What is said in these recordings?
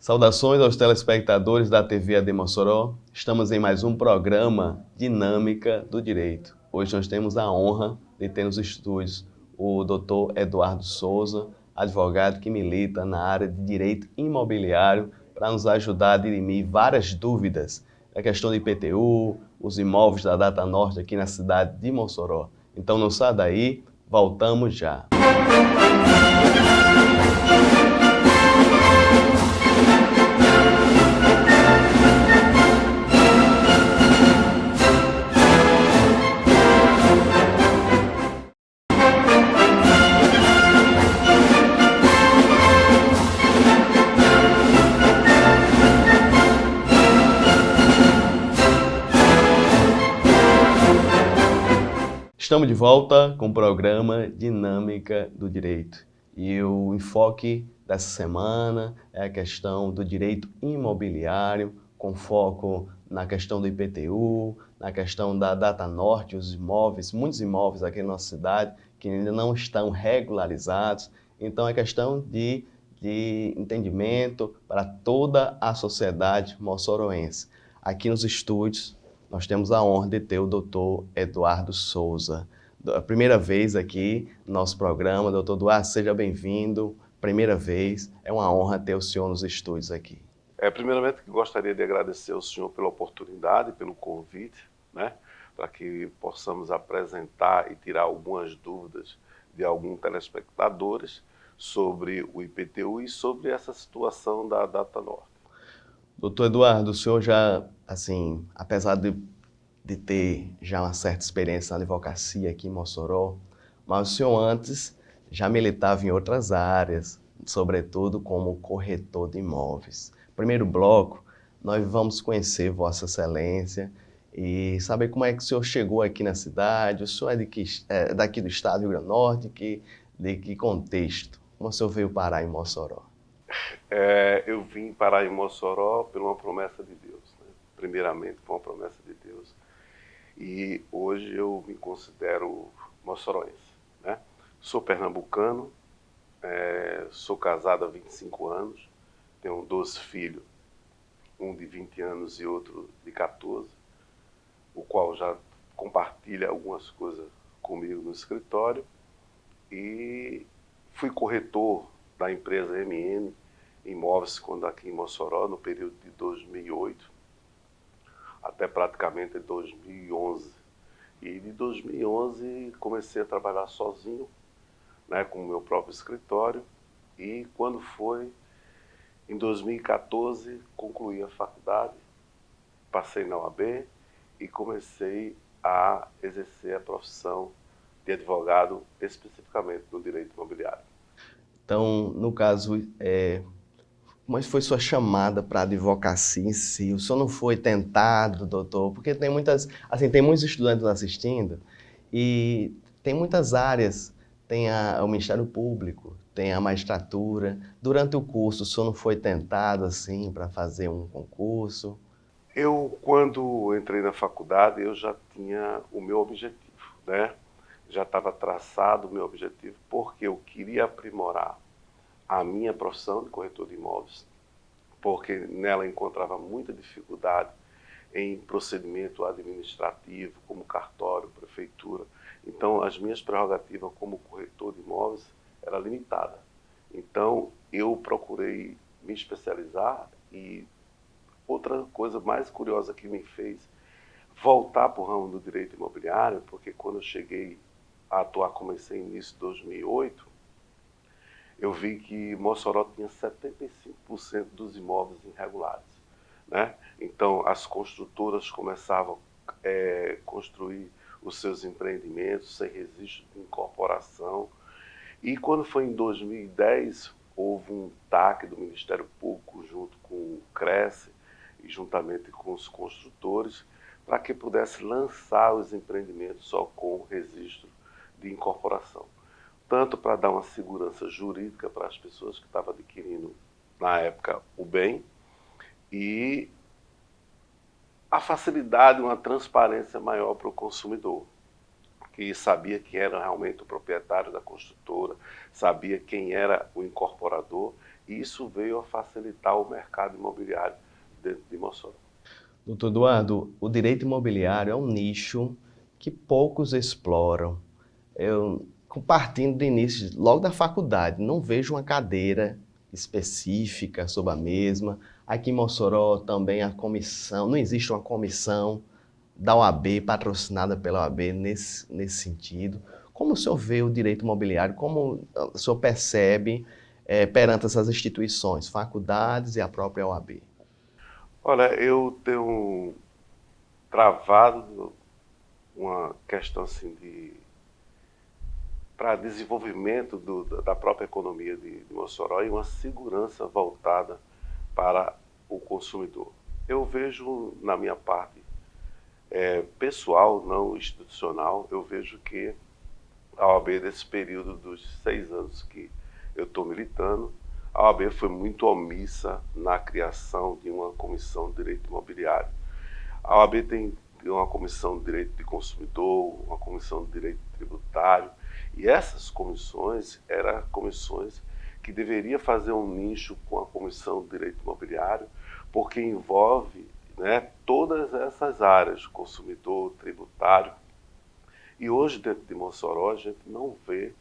Saudações aos telespectadores da TV AD Mossoró. Estamos em mais um programa Dinâmica do Direito. Hoje nós temos a honra de ter nos estúdios o Dr. Eduardo Souza, advogado que milita na área de direito imobiliário, para nos ajudar a dirimir várias dúvidas da questão de IPTU, os imóveis da Data Norte aqui na cidade de Mossoró. Então não sai daí, voltamos já. Estamos de volta com o programa Dinâmica do Direito. E o enfoque dessa semana é a questão do direito imobiliário, com foco na questão do IPTU, na questão da Data Norte, os imóveis, muitos imóveis aqui na nossa cidade que ainda não estão regularizados. Então é questão de entendimento para toda a sociedade moçoroense. Aqui nos estúdios nós temos a honra de ter o Dr. Eduardo Souza. A primeira vez aqui no nosso programa. Dr. Eduardo, seja bem-vindo. Primeira vez, é uma honra ter o senhor nos estúdios aqui. Primeiramente, gostaria de agradecer ao senhor pela oportunidade, pelo convite, para que possamos apresentar e tirar algumas dúvidas de alguns telespectadores sobre o IPTU e sobre essa situação da Data Norte. Doutor Eduardo, o senhor já, assim, apesar de ter já uma certa experiência na advocacia aqui em Mossoró, mas o senhor antes já militava em outras áreas, sobretudo como corretor de imóveis. Primeiro bloco, nós vamos conhecer Vossa Excelência e saber como é que o senhor chegou aqui na cidade. O senhor é daqui do estado do Rio Grande do Norte, de que contexto? Como o senhor veio parar em Mossoró? Eu vim parar em Mossoró por uma promessa de Deus, primeiramente por uma promessa de Deus. E hoje eu me considero moçoroense, Sou pernambucano, sou casado há 25 anos, tenho 2 filhos, um de 20 anos e outro de 14, o qual já compartilha algumas coisas comigo no escritório, e fui corretor da empresa MN Imóveis quando aqui em Mossoró, no período de 2008 até praticamente 2011. E de 2011 comecei a trabalhar sozinho, com o meu próprio escritório, e quando foi em 2014 concluí a faculdade, passei na OAB e comecei a exercer a profissão de advogado, especificamente no direito imobiliário. Então, no caso, como foi sua chamada para a advocacia em si? O senhor não foi tentado, doutor? Porque tem muitos estudantes assistindo e tem muitas áreas. Tem o Ministério Público, tem a magistratura. Durante o curso, o senhor não foi tentado assim para fazer um concurso? Quando entrei na faculdade, eu já tinha o meu objetivo, Já estava traçado o meu objetivo, porque eu queria aprimorar a minha profissão de corretor de imóveis, porque nela encontrava muita dificuldade em procedimento administrativo, como cartório, prefeitura. Então, as minhas prerrogativas como corretor de imóveis era limitada. Então, eu procurei me especializar, e outra coisa mais curiosa que me fez voltar para o ramo do direito imobiliário, porque quando eu cheguei a atuar, comecei no início de 2008, eu vi que Mossoró tinha 75% dos imóveis irregulares, Então, as construtoras começavam a construir os seus empreendimentos sem registro de incorporação. E quando foi em 2010, houve um TAC do Ministério Público junto com o Cresce e juntamente com os construtores, para que pudesse lançar os empreendimentos só com registro de incorporação. Tanto para dar uma segurança jurídica para as pessoas que estavam adquirindo, na época, o bem, e a facilidade, uma transparência maior para o consumidor, que sabia quem era realmente o proprietário da construtora, sabia quem era o incorporador E isso veio a facilitar o mercado imobiliário dentro de Mossoró. Doutor Eduardo, o direito imobiliário é um nicho que poucos exploram. Eu, partindo do início, logo da faculdade, não vejo uma cadeira específica sobre a mesma. Aqui em Mossoró também a comissão, não existe uma comissão da OAB, patrocinada pela OAB nesse sentido. Como o senhor vê o direito imobiliário? Como o senhor percebe perante essas instituições, faculdades e a própria OAB? Olha, eu tenho travado uma questão assim para desenvolvimento da própria economia de Mossoró e uma segurança voltada para o consumidor. Eu vejo na minha parte pessoal, não institucional, eu vejo que a OAB, nesse período dos 6 anos que eu estou militando, a OAB foi muito omissa na criação de uma comissão de direito imobiliário. A OAB tem uma comissão de direito de consumidor, uma comissão de direito tributário, e essas comissões eram comissões que deveria fazer um nicho com a comissão de direito imobiliário, porque envolve, né, todas essas áreas, consumidor, tributário. E hoje, dentro de Mossoró, a gente não vê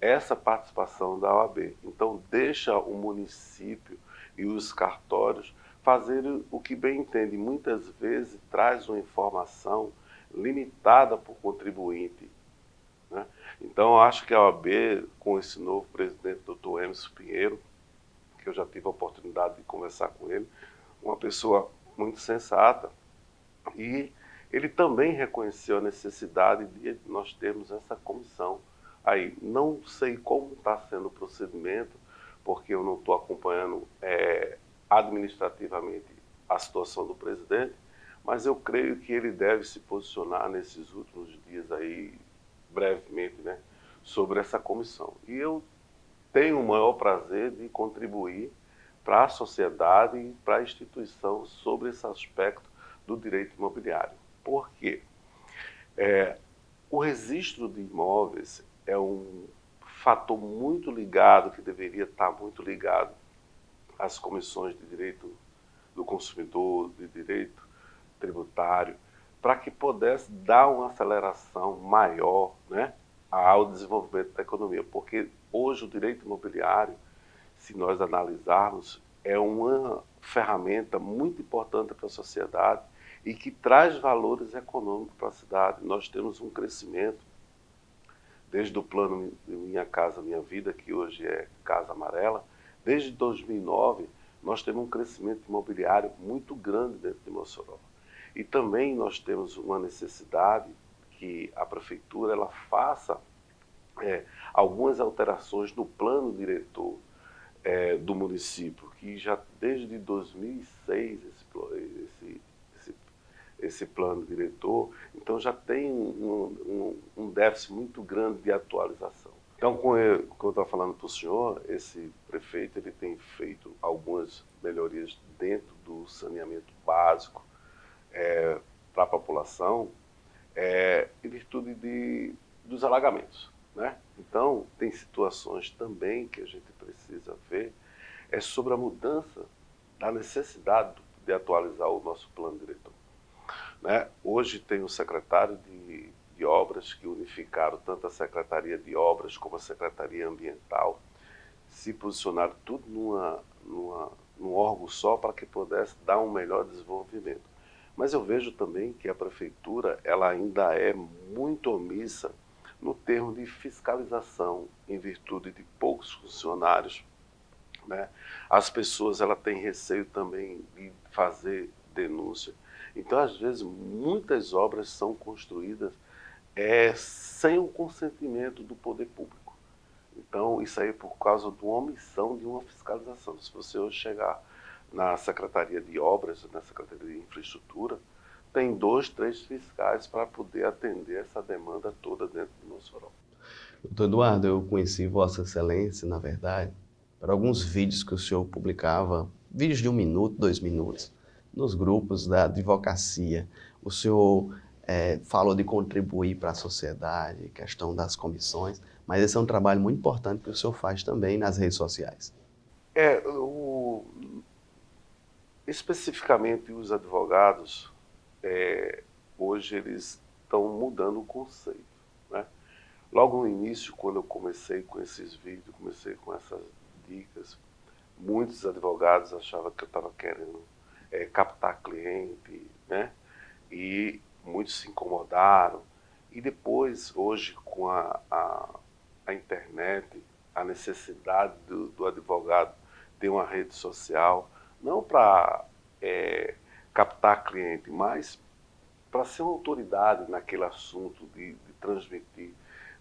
essa participação da OAB. Então, deixa o município e os cartórios fazerem o que bem entende. Muitas vezes traz uma informação limitada por contribuinte, né? Então, acho que a OAB, com esse novo presidente, Dr. Emerson Pinheiro, que eu já tive a oportunidade de conversar com ele, uma pessoa muito sensata, e ele também reconheceu a necessidade de nós termos essa comissão. Aí, não sei como está sendo o procedimento, porque eu não estou acompanhando administrativamente a situação do presidente, mas eu creio que ele deve se posicionar nesses últimos dias aí, brevemente, né, sobre essa comissão. E eu tenho o maior prazer de contribuir para a sociedade e para a instituição sobre esse aspecto do direito imobiliário. Por quê? O registro de imóveis é um fator muito ligado, que deveria estar muito ligado às comissões de direito do consumidor, de direito tributário, para que pudesse dar uma aceleração maior, né, ao desenvolvimento da economia. Porque hoje o direito imobiliário, se nós analisarmos, é uma ferramenta muito importante para a sociedade e que traz valores econômicos para a cidade. Nós temos um crescimento, desde o plano Minha Casa Minha Vida, que hoje é Casa Amarela, desde 2009, nós temos um crescimento imobiliário muito grande dentro de Mossoró. E também nós temos uma necessidade que a prefeitura ela faça algumas alterações no plano diretor do município, que já desde 2006 esse plano diretor, então já tem um déficit muito grande de atualização. Então, como eu estava falando para o senhor, esse prefeito ele tem feito algumas melhorias dentro do saneamento básico para a população, em virtude dos alagamentos, né? Então, tem situações também que a gente precisa ver sobre a mudança da necessidade de atualizar o nosso plano diretor, né? Hoje tem o secretário de obras que unificaram tanto a Secretaria de Obras como a Secretaria Ambiental, se posicionaram tudo num órgão só para que pudesse dar um melhor desenvolvimento. Mas eu vejo também que a prefeitura ela ainda é muito omissa no termo de fiscalização, em virtude de poucos funcionários, né? As pessoas ela têm receio também de fazer denúncia. Então, às vezes, muitas obras são construídas sem o consentimento do poder público. Então, isso aí é por causa de uma omissão de uma fiscalização. Se você hoje chegar na Secretaria de Obras, na Secretaria de Infraestrutura, tem 2, 3 fiscais para poder atender essa demanda toda dentro de Mossoró. Doutor Eduardo, eu conheci Vossa Excelência, na verdade, por alguns vídeos que o senhor publicava, vídeos de 1 minuto, 2 minutos, nos grupos da advocacia. O senhor falou de contribuir para a sociedade, questão das comissões, mas esse é um trabalho muito importante que o senhor faz também nas redes sociais. É, especificamente os advogados, hoje eles estão mudando o conceito, né? Logo no início, quando eu comecei com esses vídeos, comecei com essas dicas, muitos advogados achavam que eu estava querendo captar cliente, né? E muitos se incomodaram. E depois, hoje, com a internet, a necessidade do advogado ter uma rede social, não para captar cliente, mas para ser uma autoridade naquele assunto de transmitir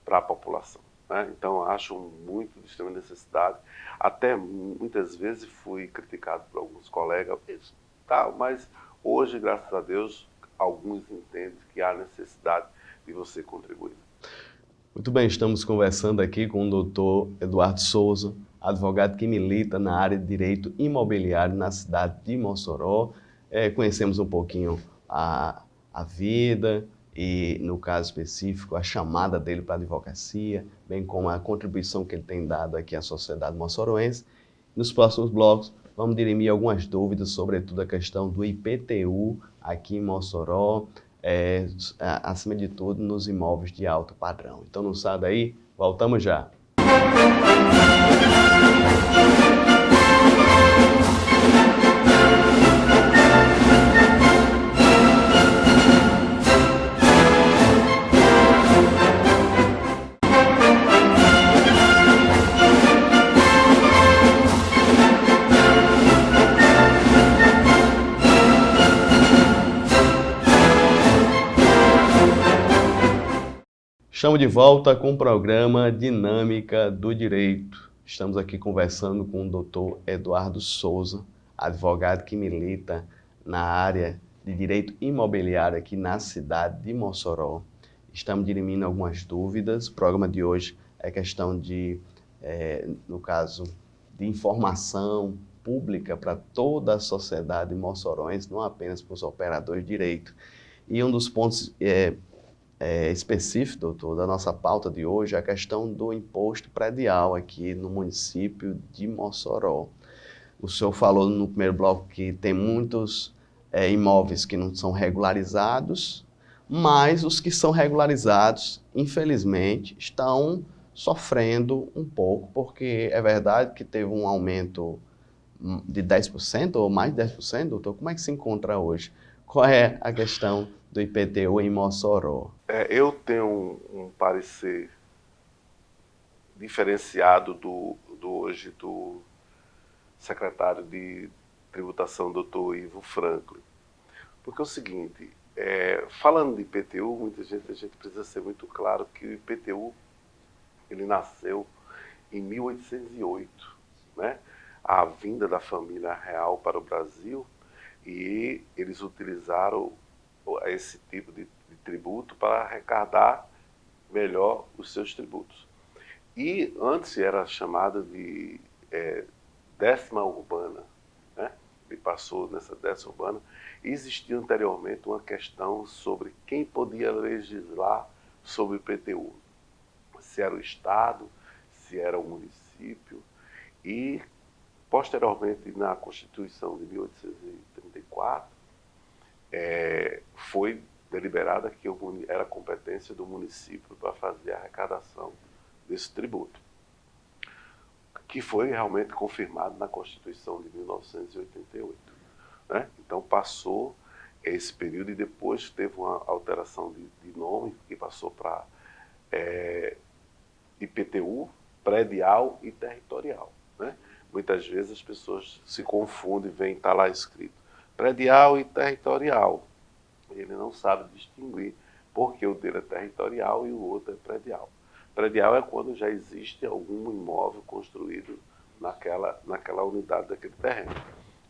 para a população, né? Então, acho muito de extrema necessidade. Até muitas vezes fui criticado por alguns colegas, tal, mas hoje, graças a Deus, alguns entendem que há necessidade de você contribuir. Muito bem, estamos conversando aqui com o doutor Eduardo Souza, advogado que milita na área de direito imobiliário na cidade de Mossoró. Conhecemos um pouquinho a vida e, no caso específico, a chamada dele para a advocacia, bem como a contribuição que ele tem dado aqui à sociedade moçoroense. Nos próximos blocos, vamos dirimir algumas dúvidas, sobretudo a questão do IPTU aqui em Mossoró, acima de tudo, nos imóveis de alto padrão. Então não sai daí, voltamos já. Estamos de volta com o programa Dinâmica do Direito. Estamos aqui conversando com o doutor Eduardo Souza, advogado que milita na área de direito imobiliário aqui na cidade de Mossoró. Estamos dirimindo algumas dúvidas. O programa de hoje é questão de, no caso, de informação pública para toda a sociedade moçoroense, não apenas para os operadores de direito. E um dos pontos específico, doutor, da nossa pauta de hoje é a questão do imposto predial aqui no município de Mossoró. O senhor falou no primeiro bloco que tem muitos imóveis que não são regularizados, mas os que são regularizados, infelizmente, estão sofrendo um pouco, porque é verdade que teve um aumento de 10% ou mais de 10%, doutor? Como é que se encontra hoje? Qual é a questão do IPTU em Mossoró? Eu tenho um parecer diferenciado hoje do secretário de Tributação, doutor Ivo Franklin. Porque é o seguinte, falando de IPTU, a gente precisa ser muito claro que o IPTU ele nasceu em 1808, né? A vinda da família real para o Brasil, e eles utilizaram esse tipo de tributo para arrecadar melhor os seus tributos. E antes era chamada de décima urbana, né? Ele passou nessa décima urbana. E existia anteriormente uma questão sobre quem podia legislar sobre o IPTU. Se era o Estado, se era o município. E, posteriormente, na Constituição de 1834, foi deliberada que era competência do município para fazer a arrecadação desse tributo, que foi realmente confirmado na Constituição de 1988. Né? Então passou esse período e depois teve uma alteração de nome, que passou para IPTU, predial e territorial. Né? Muitas vezes as pessoas se confundem, veem, está lá escrito predial e territorial. Ele não sabe distinguir, porque o dele é territorial e o outro é predial. Predial é quando já existe algum imóvel construído naquela unidade daquele terreno.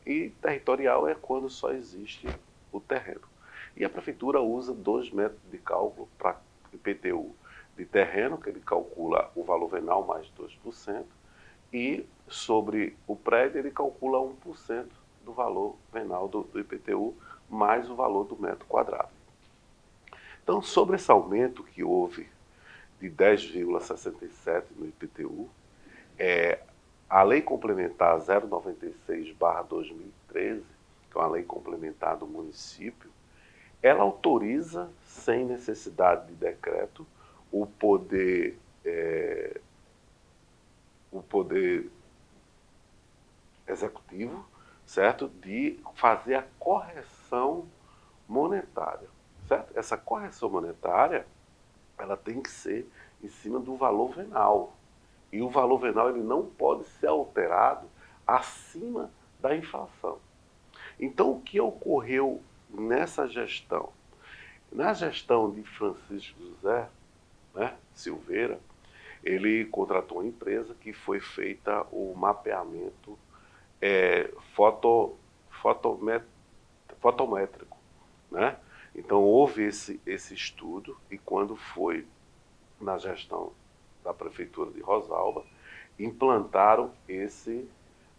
E territorial é quando só existe o terreno. E a prefeitura usa dois métodos de cálculo para IPTU de terreno, que ele calcula o valor venal mais 2%, e sobre o prédio ele calcula 1% do valor venal do IPTU, mais o valor do metro quadrado. Então, sobre esse aumento que houve de 10,67 no IPTU, a Lei Complementar 096/2013, que é uma lei complementar do município, ela autoriza, sem necessidade de decreto, o poder executivo, certo? De fazer a correção monetária, certo? Essa correção monetária, ela tem que ser em cima do valor venal. E o valor venal ele não pode ser alterado acima da inflação. Então, o que ocorreu nessa gestão? Na gestão de Francisco José, né, Silveira, ele contratou uma empresa que foi feita o mapeamento fotométrico, né? Então houve esse estudo e quando foi na gestão da Prefeitura de Rosalba, implantaram esse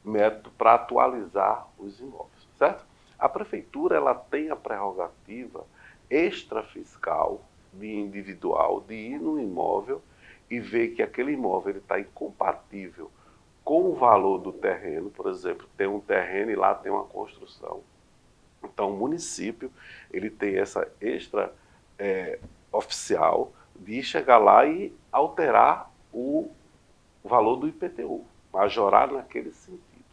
método para atualizar os imóveis, certo? A Prefeitura ela tem a prerrogativa extrafiscal de individual de ir no imóvel e ver que aquele imóvel está incompatível com o valor do terreno. Por exemplo, tem um terreno e lá tem uma construção. Então o município ele tem essa extra oficial de chegar lá e alterar o valor do IPTU, majorar naquele sentido,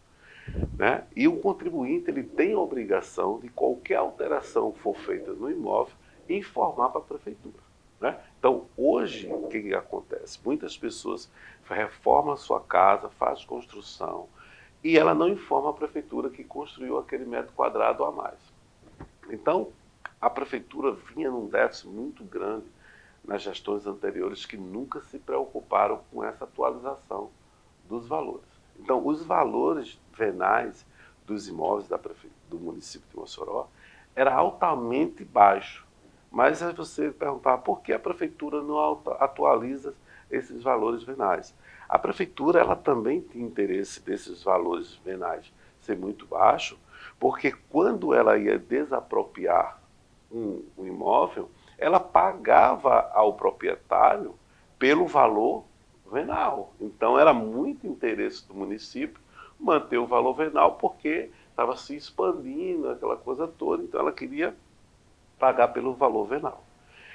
né? E o contribuinte ele tem a obrigação de qualquer alteração que for feita no imóvel informar para a prefeitura, né? Então hoje o que acontece? Muitas pessoas reformam a sua casa, fazem construção e ela não informa a prefeitura que construiu aquele metro quadrado a mais. Então a prefeitura vinha num déficit muito grande nas gestões anteriores que nunca se preocuparam com essa atualização dos valores. Então, os valores venais dos imóveis do município de Mossoró era altamente baixo. Mas aí você perguntar por que a prefeitura não atualiza esses valores venais. A prefeitura ela também tem interesse desses valores venais ser muito baixo, porque quando ela ia desapropriar um imóvel, ela pagava ao proprietário pelo valor venal. Então era muito interesse do município manter o valor venal porque estava se expandindo aquela coisa toda, então ela queria pagar pelo valor venal.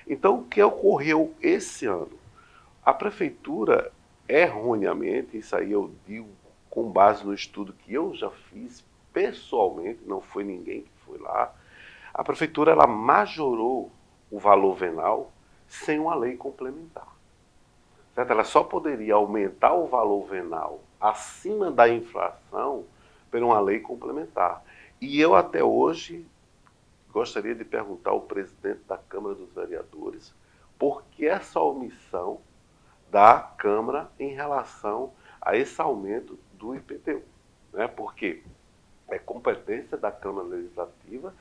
Então o que ocorreu esse ano? A prefeitura, erroneamente, isso aí eu digo com base no estudo que eu já fiz pessoalmente, não foi ninguém que foi lá, a prefeitura ela majorou o valor venal sem uma lei complementar. Certo? Ela só poderia aumentar o valor venal acima da inflação por uma lei complementar. E eu até hoje gostaria de perguntar ao presidente da Câmara dos Vereadores por que essa omissão da Câmara em relação a esse aumento do IPTU. Né? Porque é competência da Câmara Legislativa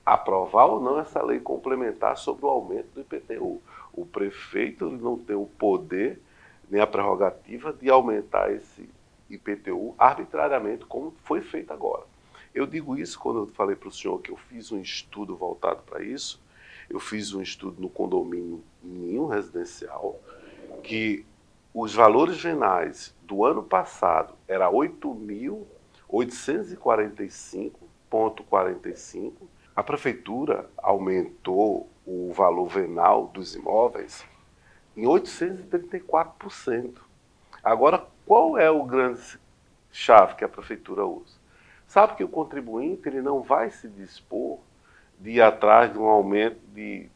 aprovar ou não essa lei complementar sobre o aumento do IPTU. O prefeito não tem o poder nem a prerrogativa de aumentar esse IPTU arbitrariamente, como foi feito agora. Eu digo isso quando eu falei para o senhor que eu fiz um estudo voltado para isso. Eu fiz um estudo no condomínio Ninho Residencial, que os valores venais do ano passado era 8.845,45. A prefeitura aumentou o valor venal dos imóveis em 834%. Agora, qual é o grande chave que a prefeitura usa? Sabe que o contribuinte ele não vai se dispor de ir atrás de um aumento de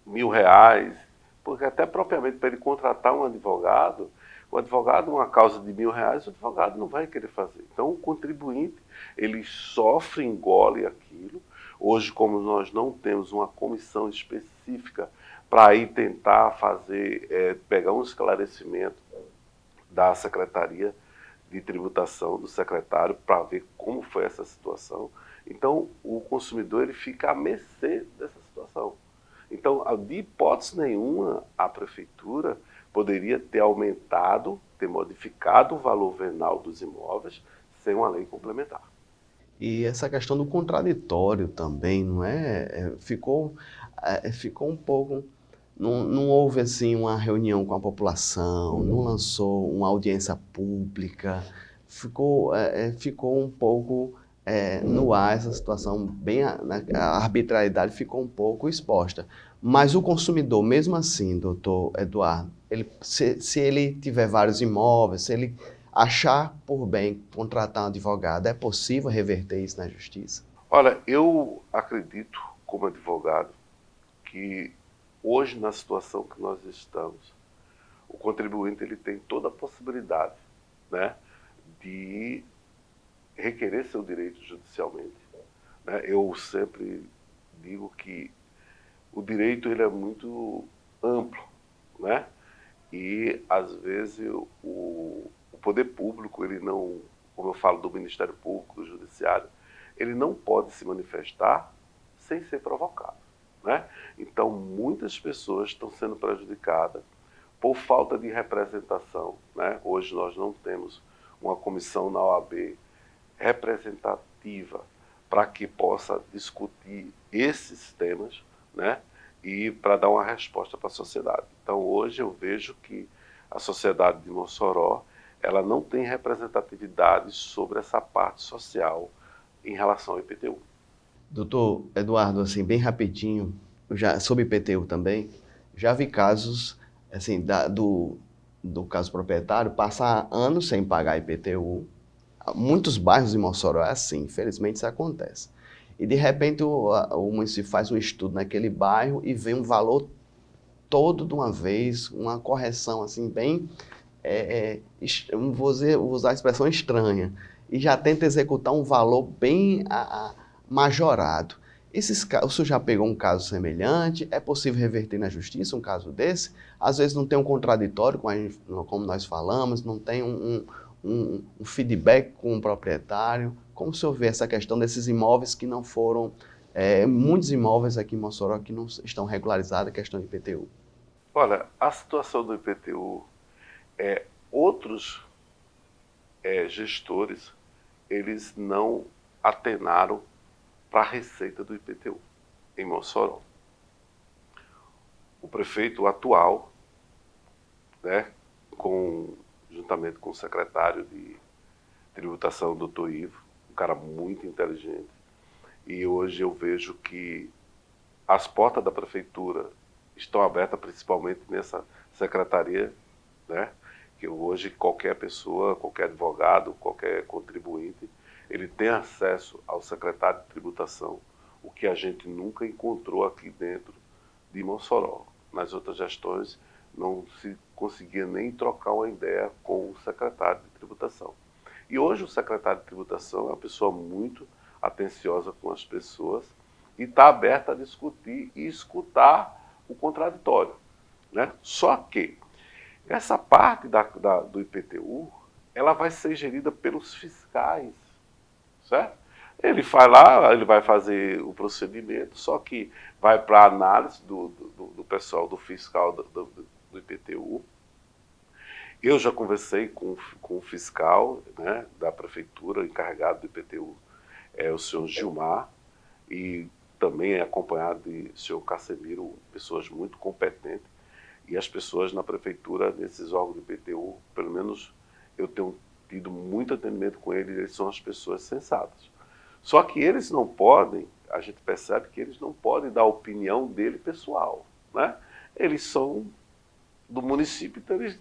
R$1.000, porque até propriamente para ele contratar um advogado, o advogado, uma causa de R$1.000, o advogado não vai querer fazer. Então, o contribuinte, ele sofre, engole aquilo. Hoje, como nós não temos uma comissão específica para ir tentar fazer, pegar um esclarecimento da Secretaria de Tributação, do secretário, para ver como foi essa situação. Então, o consumidor ele fica à mercê dessa situação. Então, de hipótese nenhuma, a prefeitura poderia ter aumentado, ter modificado o valor venal dos imóveis sem uma lei complementar. E essa questão do contraditório também, não é? Ficou um pouco... Não houve assim uma reunião com a população, não lançou uma audiência pública ficou um pouco no ar essa situação, a arbitrariedade ficou um pouco exposta. Mas o consumidor, mesmo assim, doutor Eduardo, se ele tiver vários imóveis, se ele achar por bem contratar um advogado, é possível reverter isso na justiça? Olha, eu acredito, como advogado, que hoje, na situação que nós estamos, o contribuinte ele tem toda a possibilidade, né, de requerer seu direito judicialmente. Né? Eu sempre digo que o direito ele é muito amplo, né? E às vezes o poder público, ele não, como eu falo do Ministério Público, do Judiciário, ele não pode se manifestar sem ser provocado, né? Então muitas pessoas estão sendo prejudicadas por falta de representação, né? Hoje nós não temos uma comissão na OAB representativa para que possa discutir esses temas, né? E para dar uma resposta para a sociedade. Então hoje eu vejo que a sociedade de Mossoró ela não tem representatividade sobre essa parte social em relação ao IPTU. Doutor Eduardo, assim, bem rapidinho, sobre IPTU também, já vi casos, assim, do caso proprietário, passar anos sem pagar IPTU. Muitos bairros de Mossoró é assim, infelizmente isso acontece. E de repente o município faz um estudo naquele bairro e vê um valor todo de uma vez, uma correção assim bem, vou usar a expressão estranha, e já tenta executar um valor bem majorado. O senhor já pegou um caso semelhante? É possível reverter na justiça um caso desse? Às vezes não tem um contraditório, como nós falamos, não tem um feedback com o proprietário. Como o senhor vê essa questão desses imóveis que não foram... muitos imóveis aqui em Mossoró que não estão regularizados, a questão de IPTU. Olha, a situação do IPTU, outros gestores, eles não atenaram para a receita do IPTU em Mossoró. O prefeito atual, né, juntamente com o secretário de tributação, doutor Ivo, um cara muito inteligente, e hoje eu vejo que as portas da prefeitura estão abertas, principalmente nessa secretaria, né, que hoje qualquer pessoa, qualquer advogado, qualquer contribuinte, ele tem acesso ao secretário de tributação, o que a gente nunca encontrou aqui dentro de Mossoró. Nas outras gestões não se conseguia nem trocar uma ideia com o secretário de tributação. E hoje o secretário de tributação é uma pessoa muito atenciosa com as pessoas e está aberta a discutir e escutar o contraditório, né? Só que essa parte do IPTU, ela vai ser gerida pelos fiscais, certo? Ele vai lá, ele vai fazer o procedimento, só que vai para a análise do pessoal, do fiscal do IPTU. Eu já conversei com o fiscal, né, da prefeitura, encarregado do IPTU, o senhor Gilmar, e também é acompanhado de senhor Cassemiro, pessoas muito competentes, e as pessoas na prefeitura, nesses órgãos do IPTU, pelo menos eu tenho tido muito atendimento com eles são as pessoas sensatas. Só que eles não podem, a gente percebe que eles não podem dar a opinião dele pessoal, né? Eles são do município, então eles,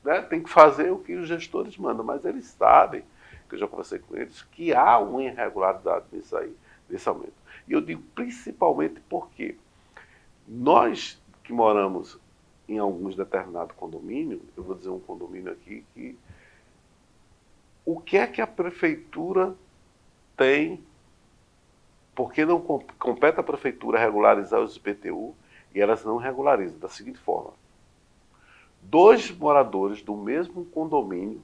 né, têm que fazer o que os gestores mandam, mas eles sabem, que eu já conversei com eles, que há uma irregularidade nisso aí, nesse aumento. E eu digo principalmente porque nós que moramos em alguns determinados condomínios, eu vou dizer um condomínio aqui, que o que é que a prefeitura tem, porque não compete à prefeitura regularizar os IPTU e elas não regularizam, da seguinte forma: 2 moradores do mesmo condomínio,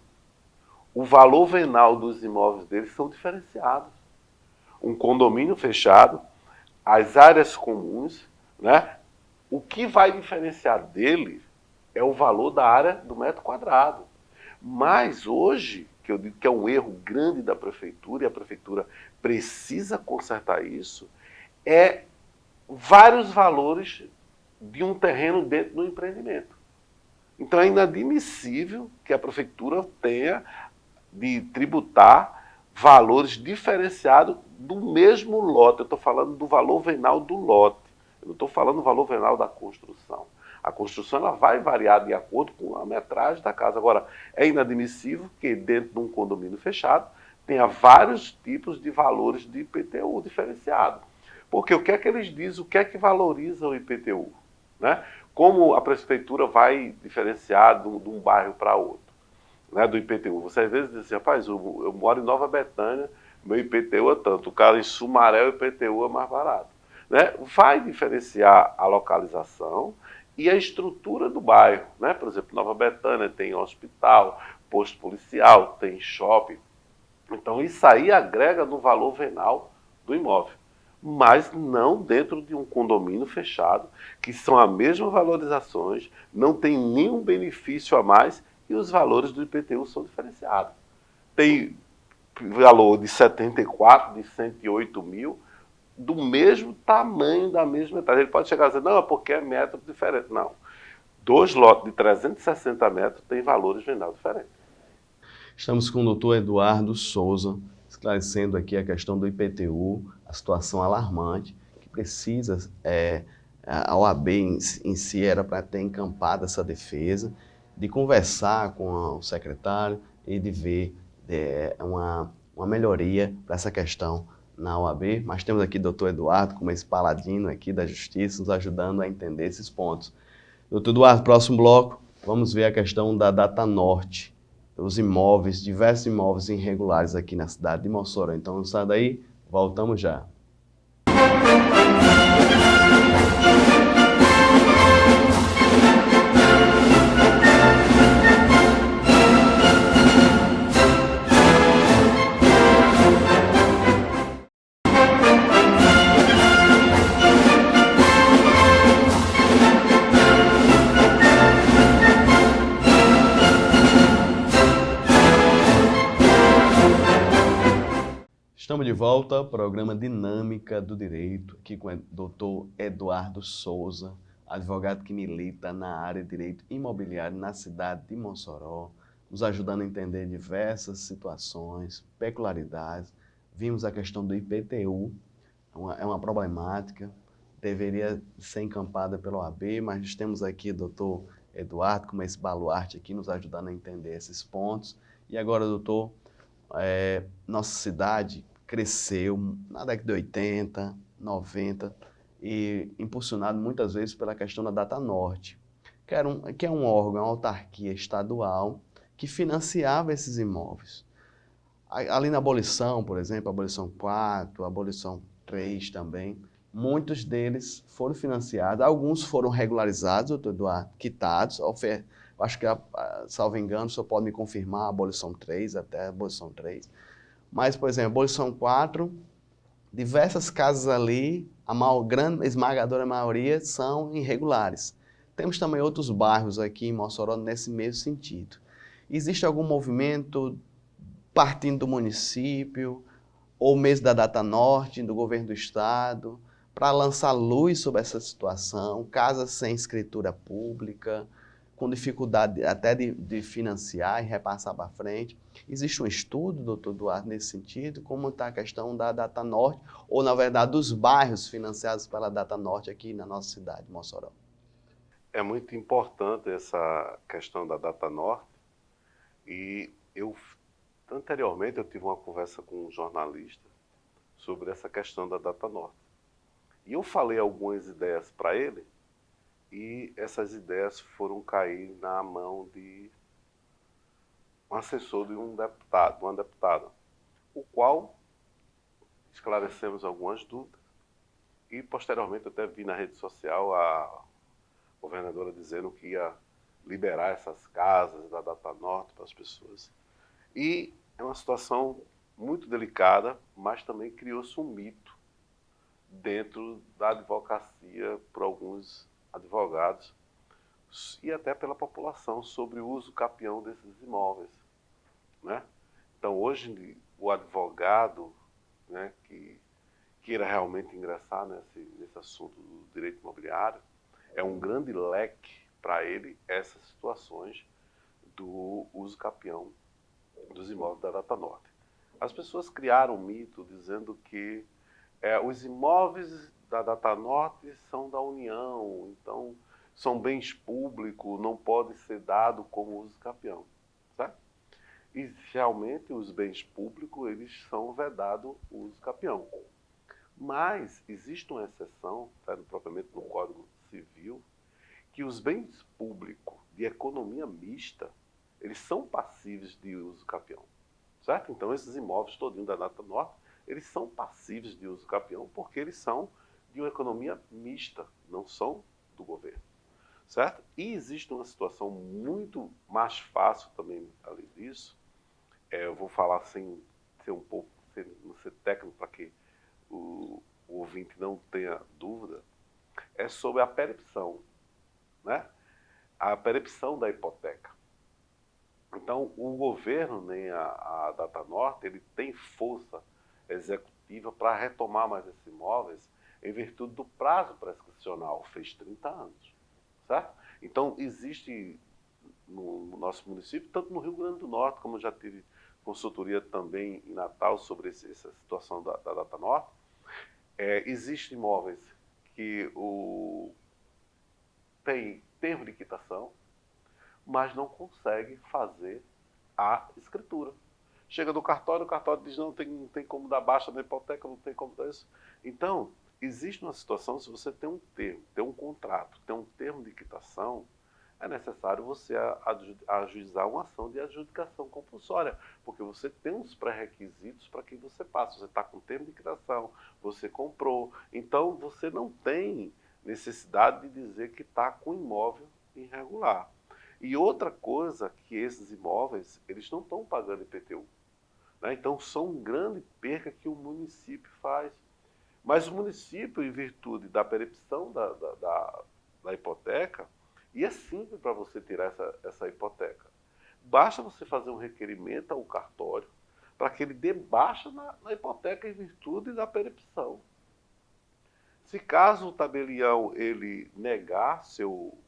o valor venal dos imóveis deles são diferenciados. Um condomínio fechado, as áreas comuns, né? O que vai diferenciar dele é o valor da área do metro quadrado. Mas hoje, que eu digo que é um erro grande da prefeitura, e a prefeitura precisa consertar isso, é vários valores de um terreno dentro do empreendimento. Então é inadmissível que a prefeitura tenha de tributar valores diferenciados do mesmo lote. Eu estou falando do valor venal do lote. Eu não estou falando do valor venal da construção. A construção ela vai variar de acordo com a metragem da casa. Agora, é inadmissível que dentro de um condomínio fechado tenha vários tipos de valores de IPTU diferenciado. Porque o que é que eles dizem, o que é que valoriza o IPTU? Né? Como a prefeitura vai diferenciar de um bairro para outro, né, do IPTU? Você às vezes diz assim, rapaz, eu moro em Nova Betânia, meu IPTU é tanto, o cara em Sumaré o IPTU é mais barato. Né? Vai diferenciar a localização e a estrutura do bairro. Né? Por exemplo, Nova Betânia tem hospital, posto policial, tem shopping. Então isso aí agrega no valor venal do imóvel, mas não dentro de um condomínio fechado, que são as mesmas valorizações, não tem nenhum benefício a mais e os valores do IPTU são diferenciados. Tem valor de 74, de 108 mil, do mesmo tamanho, da mesma metade. Ele pode chegar a dizer, não, é porque é metro diferente. Não. 2 lotes de 360 metros têm valores venal diferentes. Estamos com o doutor Eduardo Souza, esclarecendo aqui a questão do IPTU, a situação alarmante, que precisa, a OAB em si era para ter encampado essa defesa, de conversar com o secretário e de ver uma melhoria para essa questão na OAB, mas temos aqui o doutor Eduardo, como esse paladino aqui da Justiça, nos ajudando a entender esses pontos. Doutor Eduardo, próximo bloco, vamos ver a questão da Data Norte, os imóveis, diversos imóveis irregulares aqui na cidade de Mossoró. Então não sai daí, voltamos já. Estamos de volta ao programa Dinâmica do Direito, aqui com o doutor Eduardo Souza, advogado que milita na área de direito imobiliário na cidade de Mossoró, nos ajudando a entender diversas situações, peculiaridades. Vimos a questão do IPTU, é uma problemática, deveria ser encampada pela OAB, mas temos aqui o doutor Eduardo, como esse baluarte aqui, nos ajudando a entender esses pontos. E agora, doutor, nossa cidade cresceu na década de 80, 90 e impulsionado muitas vezes pela questão da Data Norte, que é um órgão, uma autarquia estadual que financiava esses imóveis. Ali na abolição, por exemplo, a abolição 4, a abolição 3 também, muitos deles foram financiados, alguns foram regularizados, doutor Eduardo, quitados, acho que, salvo engano, o senhor pode me confirmar a abolição 3, até a abolição 3. Mas, por exemplo, a abolição 4, diversas casas ali, grande esmagadora maioria, são irregulares. Temos também outros bairros aqui em Mossoró nesse mesmo sentido. Existe algum movimento partindo do município, ou mesmo da Data Norte, do governo do estado, para lançar luz sobre essa situação, casas sem escritura pública, com dificuldade até de financiar e repassar para frente? Existe um estudo, doutor Eduardo, nesse sentido? Como está a questão da Data Norte, ou na verdade dos bairros financiados pela Data Norte aqui na nossa cidade, Mossoró? É muito importante essa questão da Data Norte e anteriormente eu tive uma conversa com um jornalista sobre essa questão da Data Norte. E eu falei algumas ideias para ele e essas ideias foram cair na mão de um assessor de um deputado, uma deputada, o qual esclarecemos algumas dúvidas e posteriormente até vi na rede social a governadora dizendo que ia liberar essas casas da Data Norte para as pessoas. E é uma situação muito delicada, mas também criou-se um mito dentro da advocacia por alguns advogados e até pela população sobre o uso capião desses imóveis. Né? Então hoje o advogado, né, que queira realmente ingressar nesse assunto do direito imobiliário, é um grande leque para ele essas situações do uso capião dos imóveis da Data Norte. As pessoas criaram um mito dizendo que os imóveis da Data Norte são da União, então são bens públicos, não pode ser dado como uso capião, certo? E realmente os bens públicos eles são vedados o uso capião. Mas existe uma exceção, tá, propriamente no Código Civil, que os bens públicos de economia mista, eles são passíveis de uso capião, certo? Então esses imóveis todinhos da Data Norte, eles são passíveis de uso capião porque eles são de uma economia mista, não são do governo, certo? E existe uma situação muito mais fácil também, além disso, eu vou falar sem ser um pouco, não ser técnico para que o ouvinte não tenha dúvida, é sobre a percepção, né? A percepção da hipoteca. Então, o governo, nem a Data Norte, ele tem força executiva para retomar mais esses imóveis em virtude do prazo prescricional, fez 30 anos, certo? Então, existe no nosso município, tanto no Rio Grande do Norte, como eu já tive consultoria também em Natal sobre essa situação da Data Norte, existem imóveis que tem termo de quitação, mas não consegue fazer a escritura. Chega do cartório, o cartório diz não tem como dar baixa na hipoteca, não tem como dar isso. Então, existe uma situação, se você tem um termo, tem um contrato, tem um termo de quitação, é necessário você ajuizar uma ação de adjudicação compulsória, porque você tem uns pré-requisitos para que você passe. Você está com termo de quitação, você comprou, então você não tem necessidade de dizer que está com imóvel irregular. E outra coisa que esses imóveis, eles não estão pagando IPTU. Né? Então são uma grande perca que o município faz. Mas o município, em virtude da percepção da hipoteca, e é simples para você tirar essa hipoteca. Basta você fazer um requerimento ao cartório para que ele dê baixa na hipoteca em virtude da percepção. Se caso o tabelião ele negar seu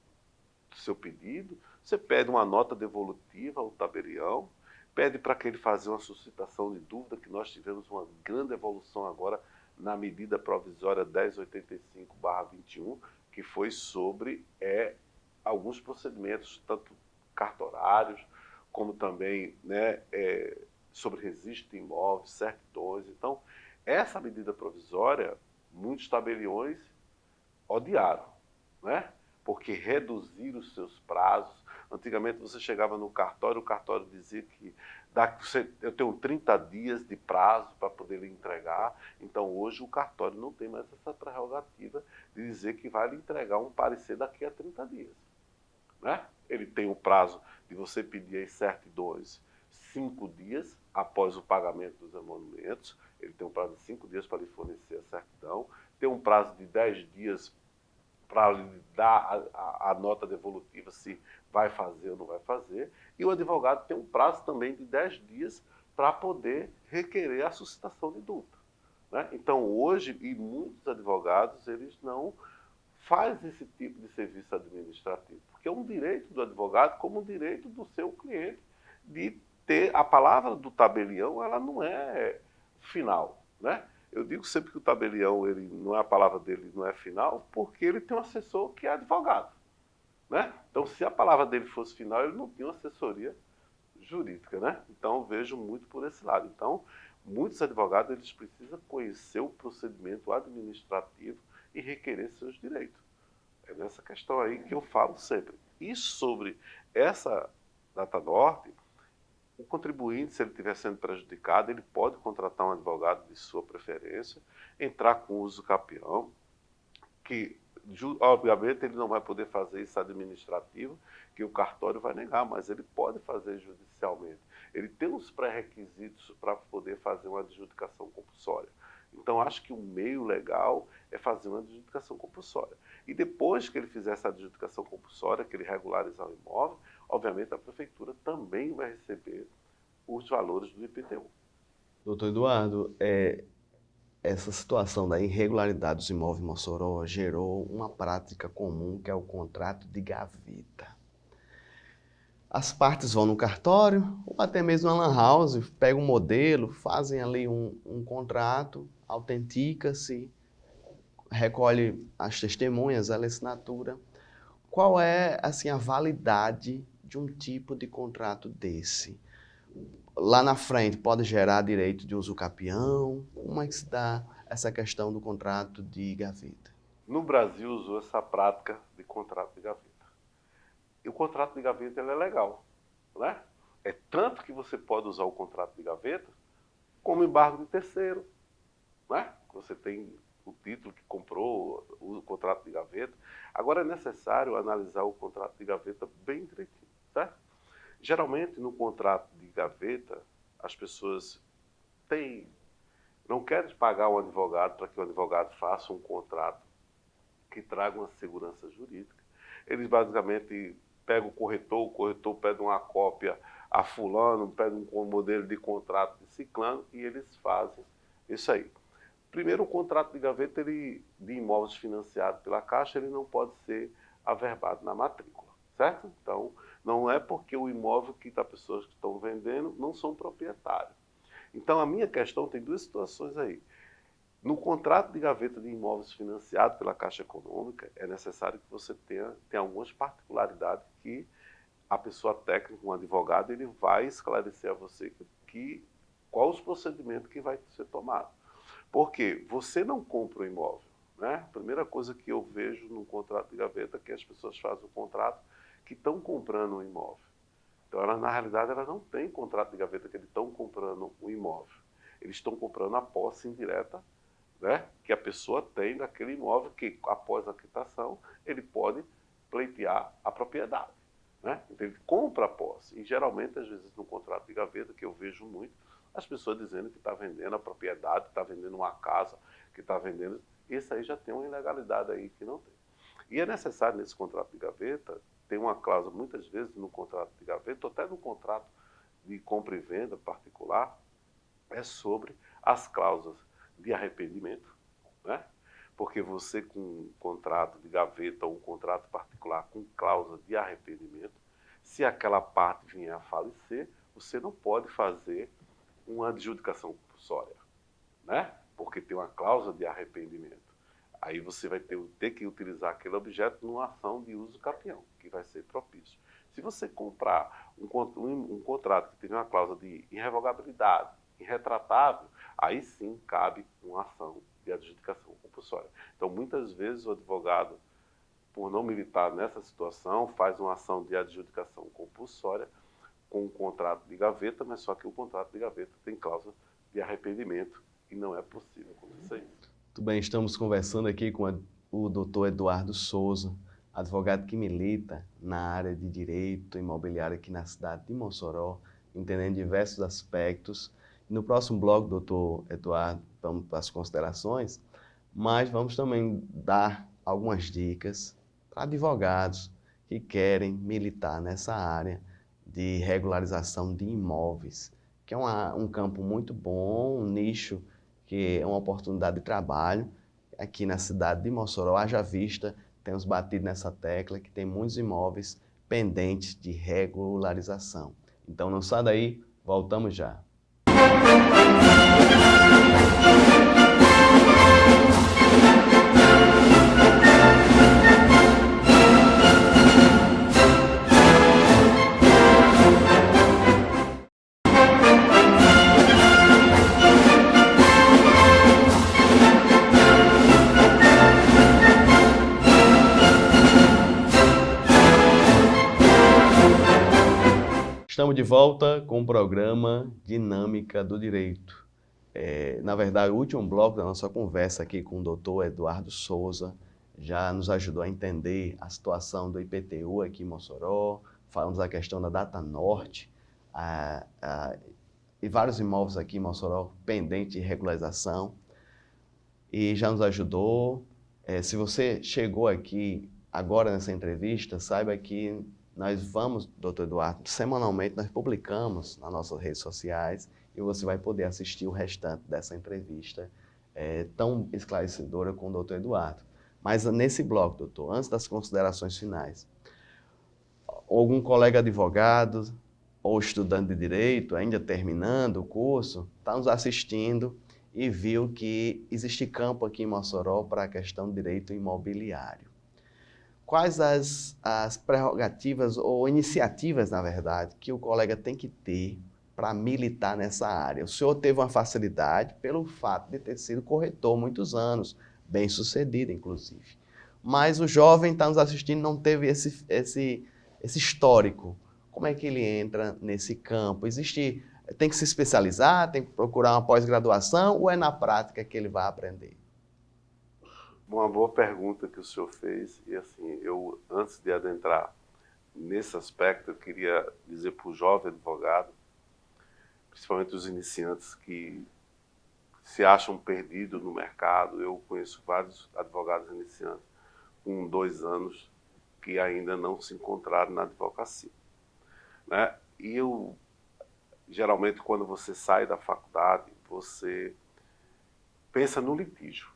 pedido, você pede uma nota devolutiva ao tabelião, pede para que ele faça uma suscitação de dúvida, que nós tivemos uma grande evolução agora na medida provisória 1085/21, que foi sobre alguns procedimentos, tanto cartorários, como também sobre registro de imóveis, certidões. Então, essa medida provisória, muitos tabeliões odiaram, né? Porque reduzir os seus prazos. Antigamente você chegava no cartório, o cartório dizia que eu tenho 30 dias de prazo para poder lhe entregar. Então hoje o cartório não tem mais essa prerrogativa de dizer que vai lhe entregar um parecer daqui a 30 dias. Né? Ele tem o prazo de você pedir as certidões 5 dias após o pagamento dos emolumentos. Ele tem um prazo de 5 dias para lhe fornecer a certidão. Tem um prazo de 10 dias para lhe dar a nota devolutiva se vai fazer ou não vai fazer. E o advogado tem um prazo também de 10 dias para poder requerer a suscitação de dúvida. Né? Então hoje, e muitos advogados, eles não fazem esse tipo de serviço administrativo, porque é um direito do advogado como um direito do seu cliente de ter a palavra do tabelião, ela não é final, né? Eu digo sempre que o tabelião, ele não é a palavra dele, não é final, porque ele tem um assessor que é advogado, né? Então, se a palavra dele fosse final, ele não tinha uma assessoria jurídica, né? Então, eu vejo muito por esse lado. Então, muitos advogados, eles precisam conhecer o procedimento administrativo e requerer seus direitos. É nessa questão aí que eu falo sempre. E sobre essa Data Norte, o contribuinte, se ele estiver sendo prejudicado, ele pode contratar um advogado de sua preferência, entrar com uso capião, que obviamente ele não vai poder fazer isso administrativo, que o cartório vai negar, mas ele pode fazer judicialmente. Ele tem os pré-requisitos para poder fazer uma adjudicação compulsória. Então acho que o meio legal é fazer uma adjudicação compulsória. E depois que ele fizer essa adjudicação compulsória, que ele regularizar o imóvel, obviamente a prefeitura também vai receber os valores do IPTU. Doutor Eduardo, essa situação da irregularidade dos imóveis em Mossoró gerou uma prática comum que é o contrato de gaveta. as partes vão no cartório ou até mesmo na lan house, pegam um modelo, fazem ali um contrato, autentica-se, recolhe as testemunhas, a assinatura. Qual é assim, a validade de um tipo de contrato desse? Lá na frente pode gerar direito de uso capião? Como é que se dá essa questão do contrato de gaveta? No Brasil usou essa prática de contrato de gaveta. E o contrato de gaveta ele é legal, né? É tanto que você pode usar o contrato de gaveta como embargo de terceiro, né? Você tem o título que comprou, o contrato de gaveta. Agora é necessário analisar o contrato de gaveta bem direitinho, certo? Geralmente no contrato de gaveta as pessoas não querem pagar um advogado para que o advogado faça um contrato que traga uma segurança jurídica. Eles basicamente pegam o corretor pede uma cópia a fulano, pede um modelo de contrato de ciclano e eles fazem isso aí. Primeiro, o contrato de gaveta de imóveis financiado pela Caixa, ele não pode ser averbado na matrícula, certo? Então, não é porque o imóvel que as pessoas que estão vendendo não são proprietários. Então, a minha questão tem duas situações aí. No contrato de gaveta de imóveis financiado pela Caixa Econômica, é necessário que você tenha algumas particularidades que a pessoa técnica, um advogado, ele vai esclarecer a você qual os procedimentos que vai ser tomado. Porque você não compra o imóvel, né? A primeira coisa que eu vejo no contrato de gaveta é que as pessoas fazem o contrato que estão comprando um imóvel. Então, na realidade, elas não têm contrato de gaveta que eles estão comprando um imóvel. Eles estão comprando a posse indireta, né, que a pessoa tem daquele imóvel que, após a quitação, ele pode pleitear a propriedade. Né? Então, ele compra a posse. E, geralmente, às vezes, no contrato de gaveta, que eu vejo muito, as pessoas dizendo que está vendendo a propriedade, está vendendo uma casa, que está vendendo... Isso aí já tem uma ilegalidade aí que não tem. E é necessário, nesse contrato de gaveta, ter uma cláusula, muitas vezes, no contrato de gaveta, ou até no contrato de compra e venda particular, é sobre as cláusulas de arrependimento, né? Porque você com um contrato de gaveta ou um contrato particular com cláusula de arrependimento, se aquela parte vier a falecer, você não pode fazer uma adjudicação compulsória, né? Porque tem uma cláusula de arrependimento. Aí você vai ter que utilizar aquele objeto numa ação de uso capião, que vai ser propício. Se você comprar um contrato que tem uma cláusula de irrevogabilidade, irretratável, aí sim cabe uma ação de adjudicação compulsória. Então, muitas vezes o advogado, por não militar nessa situação, faz uma ação de adjudicação compulsória com um contrato de gaveta, mas só que o contrato de gaveta tem cláusula de arrependimento e não é possível acontecer isso. Muito bem, estamos conversando aqui com o doutor Eduardo Souza, advogado que milita na área de direito imobiliário aqui na cidade de Mossoró, entendendo diversos aspectos. No próximo bloco, doutor Eduardo, vamos para as considerações, mas vamos também dar algumas dicas para advogados que querem militar nessa área de regularização de imóveis, que é um campo muito bom, um nicho que é uma oportunidade de trabalho. Aqui na cidade de Mossoró, haja vista, temos batido nessa tecla que tem muitos imóveis pendentes de regularização. Então não sai daí, voltamos já. Estamos de volta com o programa Dinâmica do Direito. Na verdade, o último bloco da nossa conversa aqui com o doutor Eduardo Souza já nos ajudou a entender a situação do IPTU aqui em Mossoró, falamos da questão da Data Norte, e vários imóveis aqui em Mossoró pendentes de regularização, e já nos ajudou. Se você chegou aqui agora nessa entrevista, saiba que nós vamos, doutor Eduardo, semanalmente nós publicamos nas nossas redes sociais e você vai poder assistir o restante dessa entrevista tão esclarecedora com o doutor Eduardo. Mas nesse bloco, doutor, antes das considerações finais, algum colega advogado ou estudante de direito, ainda terminando o curso, está nos assistindo e viu que existe campo aqui em Mossoró para a questão do direito imobiliário. Quais as prerrogativas ou iniciativas, na verdade, que o colega tem que ter para militar nessa área? O senhor teve uma facilidade pelo fato de ter sido corretor muitos anos, bem sucedido, inclusive. Mas o jovem está nos assistindo e não teve esse histórico. Como é que ele entra nesse campo? Tem que se especializar, tem que procurar uma pós-graduação ou é na prática que ele vai aprender? Uma boa pergunta que o senhor fez, e assim, eu, antes de adentrar nesse aspecto, eu queria dizer para o jovem advogado, principalmente os iniciantes que se acham perdidos no mercado. Eu conheço vários advogados iniciantes com 2 anos que ainda não se encontraram na advocacia, né? E geralmente, quando você sai da faculdade, você pensa no litígio,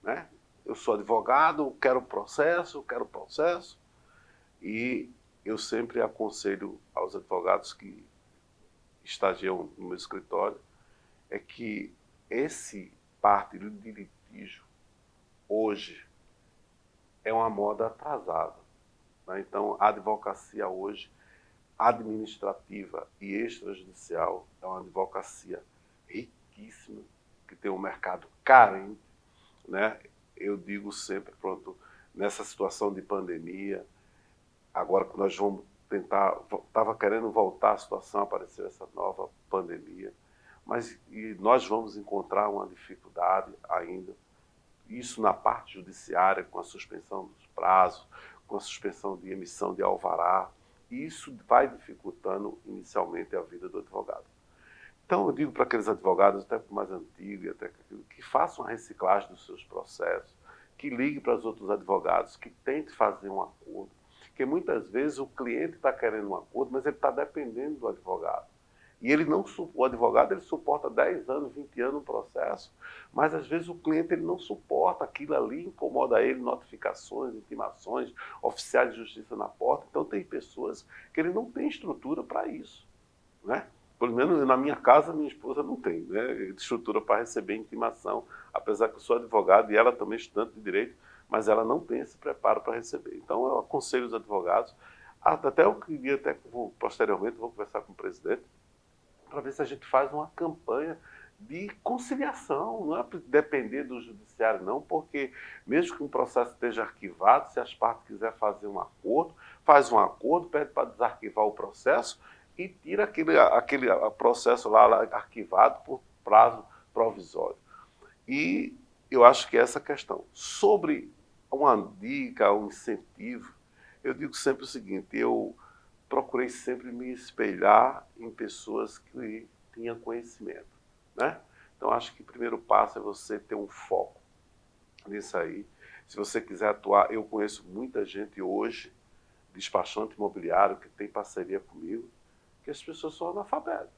né? Eu sou advogado, quero processo, e eu sempre aconselho aos advogados que estagiam no meu escritório é que esse parte de litígio hoje é uma moda atrasada, né? Então, a advocacia hoje, administrativa e extrajudicial, é uma advocacia riquíssima, que tem um mercado carente, né? Eu digo sempre, pronto, nessa situação de pandemia, agora que nós vamos tentar, estava querendo voltar à situação, apareceu essa nova pandemia, mas nós vamos encontrar uma dificuldade ainda, isso na parte judiciária, com a suspensão dos prazos, com a suspensão de emissão de alvará, e isso vai dificultando inicialmente a vida do advogado. Então eu digo para aqueles advogados, até mais antigos, que façam a reciclagem dos seus processos, que ligue para os outros advogados, que tente fazer um acordo, porque muitas vezes o cliente está querendo um acordo, mas ele está dependendo do advogado. E o advogado ele suporta 10 anos, 20 anos no processo, mas às vezes o cliente ele não suporta, aquilo ali incomoda ele, notificações, intimações, oficiais de justiça na porta. Então tem pessoas que ele não tem estrutura para isso, né? Pelo menos na minha casa, minha esposa não tem, né, estrutura para receber intimação, apesar que eu sou advogado e ela também é estudante de direito, mas ela não tem esse preparo para receber. Então eu aconselho os advogados, até eu queria, posteriormente, vou conversar com o presidente, para ver se a gente faz uma campanha de conciliação, não é depender do judiciário não, porque mesmo que um processo esteja arquivado, se as partes quiserem fazer um acordo, faz um acordo, pede para desarquivar o processo e tira aquele processo lá arquivado por prazo provisório. E eu acho que é essa questão. Sobre uma dica, um incentivo, eu digo sempre o seguinte, eu procurei sempre me espelhar em pessoas que tinham conhecimento, né? Então, acho que o primeiro passo é você ter um foco nisso aí. Se você quiser atuar, eu conheço muita gente hoje, despachante imobiliário, que tem parceria comigo, que as pessoas são analfabetas.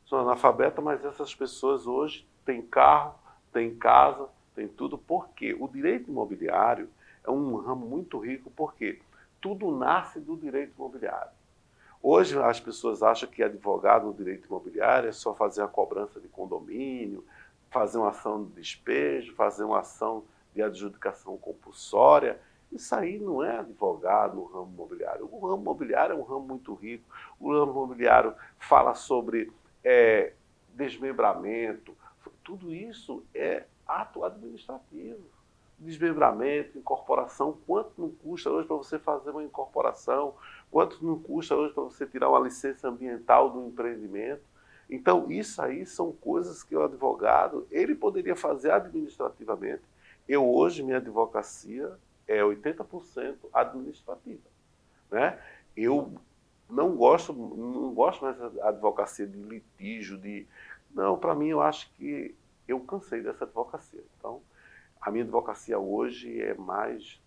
São analfabetas, mas essas pessoas hoje têm carro, têm casa, têm tudo. Por quê? O direito imobiliário é um ramo muito rico, porque tudo nasce do direito imobiliário. Hoje as pessoas acham que advogado no direito imobiliário é só fazer a cobrança de condomínio, fazer uma ação de despejo, fazer uma ação de adjudicação compulsória. Isso aí não é advogado no ramo imobiliário. O ramo imobiliário é um ramo muito rico. O ramo imobiliário fala sobre desmembramento. Tudo isso é ato administrativo. Desmembramento, incorporação, quanto não custa hoje para você fazer uma incorporação, quanto não custa hoje para você tirar uma licença ambiental do empreendimento. Então, isso aí são coisas que o advogado, ele poderia fazer administrativamente. Eu hoje, minha advocacia é 80% administrativa, né? Eu não gosto mais da advocacia de litígio, Não, para mim, eu acho que eu cansei dessa advocacia. Então, a minha advocacia hoje é mais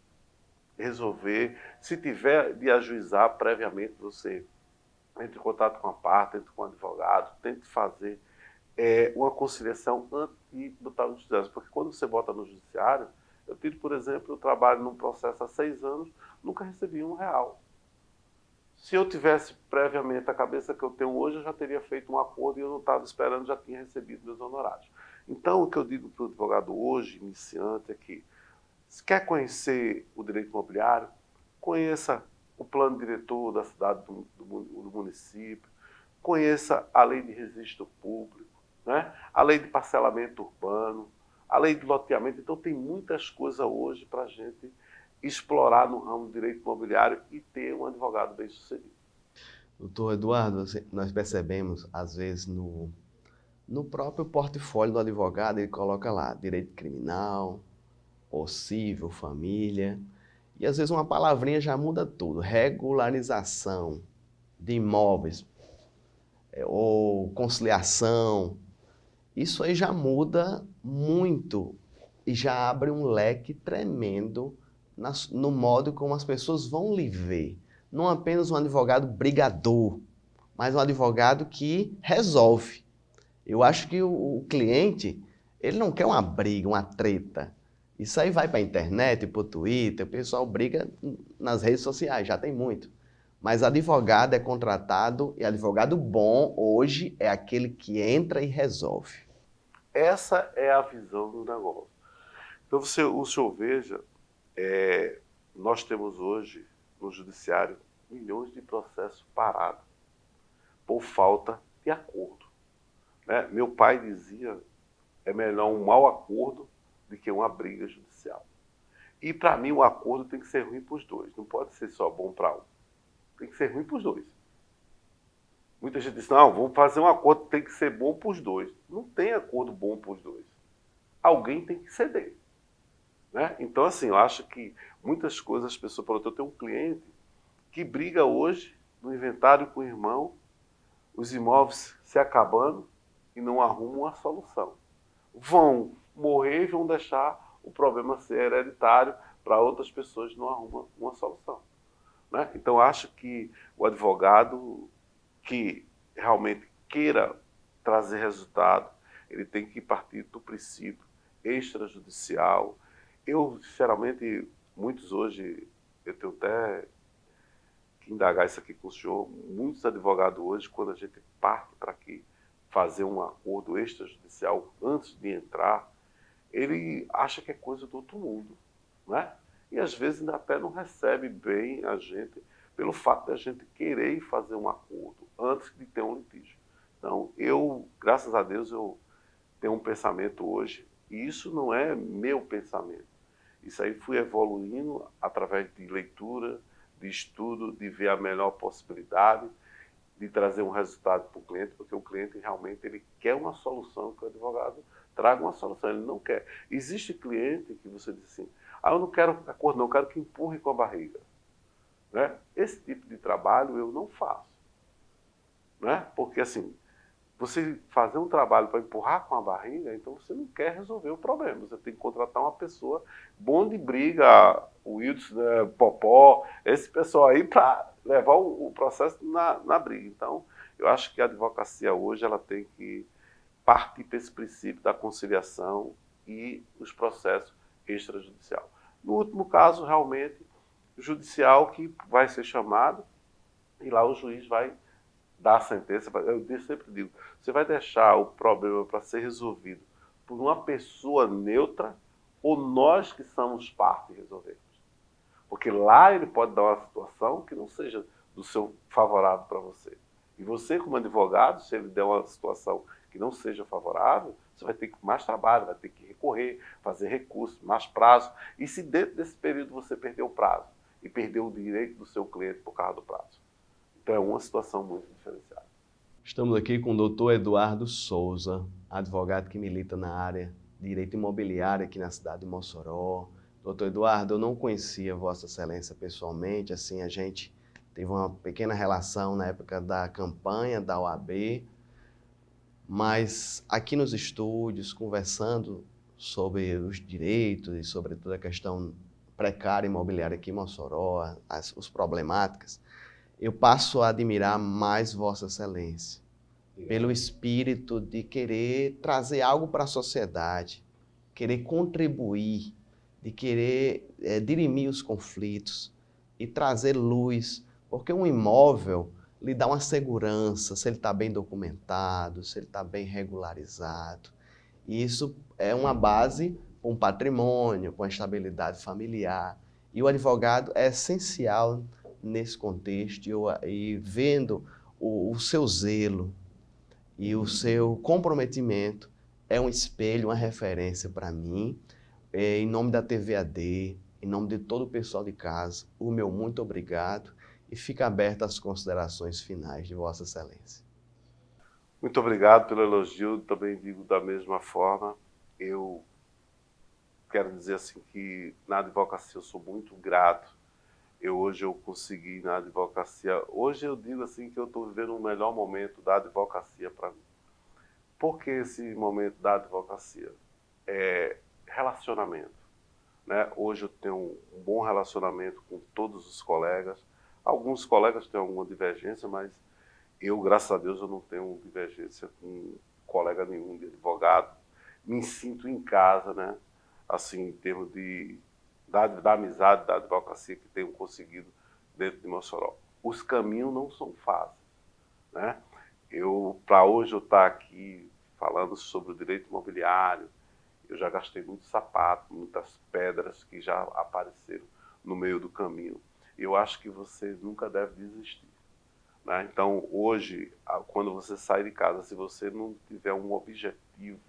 resolver. Se tiver de ajuizar previamente, você entre em contato com a parte, entre com o advogado, tente fazer uma conciliação antes de botar no judiciário. Porque quando você bota no judiciário, eu tive, por exemplo, eu trabalho num processo há 6 anos, nunca recebi R$1. Se eu tivesse previamente a cabeça que eu tenho hoje, eu já teria feito um acordo e eu não estava esperando, já tinha recebido meus honorários. Então, o que eu digo para o advogado hoje, iniciante, é que se quer conhecer o direito imobiliário, conheça o plano diretor da cidade, do município, conheça a lei de registro público, né? A lei de parcelamento urbano, a lei de loteamento. Então, tem muitas coisas hoje para a gente explorar no ramo do direito imobiliário e ter um advogado bem-sucedido. Doutor Eduardo, nós percebemos, às vezes, no próprio portfólio do advogado, ele coloca lá direito criminal, ou civil, família, e às vezes uma palavrinha já muda tudo. Regularização de imóveis, ou conciliação, isso aí já muda muito e já abre um leque tremendo no modo como as pessoas vão lhe ver. Não apenas um advogado brigador, mas um advogado que resolve. Eu acho que o cliente, ele não quer uma briga, uma treta. Isso aí vai para a internet, para o Twitter, o pessoal briga nas redes sociais, já tem muito. Mas advogado é contratado e advogado bom hoje é aquele que entra e resolve. Essa é a visão do negócio. Então, o senhor veja, nós temos hoje no judiciário milhões de processos parados por falta de acordo. Né? Meu pai dizia, é melhor um mau acordo do que uma briga judicial. E para mim o acordo tem que ser ruim para os dois, não pode ser só bom para um. Tem que ser ruim para os dois. Muita gente diz, não, vamos fazer um acordo, tem que ser bom para os dois. Não tem acordo bom para os dois. Alguém tem que ceder. Né? Então, assim, eu acho que muitas coisas as pessoas falam, eu tenho um cliente que briga hoje no inventário com o irmão, os imóveis se acabando e não arrumam uma solução. Vão morrer e vão deixar o problema ser hereditário para outras pessoas que não arrumam uma solução. Né? Então, acho que o advogado que realmente queira trazer resultado, ele tem que partir do princípio extrajudicial. Eu, sinceramente, muitos hoje, eu tenho até que indagar isso aqui com o senhor, muitos advogados hoje, quando a gente parte para aqui fazer um acordo extrajudicial antes de entrar, ele acha que é coisa do outro mundo, né? E às vezes até não recebe bem a gente pelo fato de a gente querer fazer um acordo antes de ter um litígio. Então, eu, graças a Deus, eu tenho um pensamento hoje, e isso não é meu pensamento. Isso aí fui evoluindo através de leitura, de estudo, de ver a melhor possibilidade, de trazer um resultado para o cliente, porque o cliente realmente ele quer uma solução, que o advogado traga uma solução, ele não quer. Existe cliente que você diz assim, eu não quero acordo não, eu quero que empurre com a barriga. Né? Esse tipo de trabalho eu não faço. Né? Porque assim, você fazer um trabalho para empurrar com a barriga, então você não quer resolver o problema. Você tem que contratar uma pessoa bom de briga, o Wilson, né, Popó, esse pessoal aí para levar o processo na briga. Então, eu acho que a advocacia hoje ela tem que partir para esse princípio da conciliação e os processos extrajudicial. No último caso, realmente, judicial que vai ser chamado e lá o juiz vai dar a sentença. Eu sempre digo, você vai deixar o problema para ser resolvido por uma pessoa neutra ou nós que somos parte resolvemos? Porque lá ele pode dar uma situação que não seja do seu favorável para você. E você, como advogado, se ele der uma situação que não seja favorável, você vai ter mais trabalho, vai ter que recorrer, fazer recurso, mais prazo. E se dentro desse período você perder o prazo e perder o direito do seu cliente por causa do prazo? Então é uma situação muito diferenciada. Estamos aqui com o doutor Eduardo Souza, advogado que milita na área de direito imobiliário aqui na cidade de Mossoró. Doutor Eduardo, eu não conhecia Vossa Excelência pessoalmente, assim, a gente teve uma pequena relação na época da campanha da OAB, mas aqui nos estúdios, conversando sobre os direitos e sobre toda a questão precária imobiliária aqui em Mossoró, as problemáticas, eu passo a admirar mais Vossa Excelência, pelo espírito de querer trazer algo para a sociedade, querer contribuir, de querer dirimir os conflitos e trazer luz Porque um imóvel lhe dá uma segurança, se ele está bem documentado, se ele está bem regularizado. E isso é uma base para um patrimônio, para uma estabilidade familiar. E o advogado é essencial nesse contexto e vendo o seu zelo e o seu comprometimento é um espelho, uma referência para mim. Em nome da TVAD, em nome de todo o pessoal de casa, o meu muito obrigado e fica aberto às considerações finais de Vossa Excelência. Muito obrigado pelo elogio, também digo da mesma forma. Eu quero dizer assim que na advocacia eu sou muito grato. Hoje eu consegui na advocacia, hoje eu digo assim que eu estou vivendo o melhor momento da advocacia para mim. Por que esse momento da advocacia? É relacionamento. Né? Hoje eu tenho um bom relacionamento com todos os colegas. Alguns colegas têm alguma divergência, mas eu, graças a Deus, eu não tenho divergência com colega nenhum de advogado. Me sinto em casa, né? Assim, em termos da amizade, da advocacia que tenho conseguido dentro de Mossoró. Os caminhos não são fáceis, né? Para hoje eu estar aqui falando sobre o direito imobiliário, eu já gastei muito sapato, muitas pedras que já apareceram no meio do caminho. Eu acho que você nunca deve desistir. Né? Então, hoje, quando você sai de casa, se você não tiver um objetivo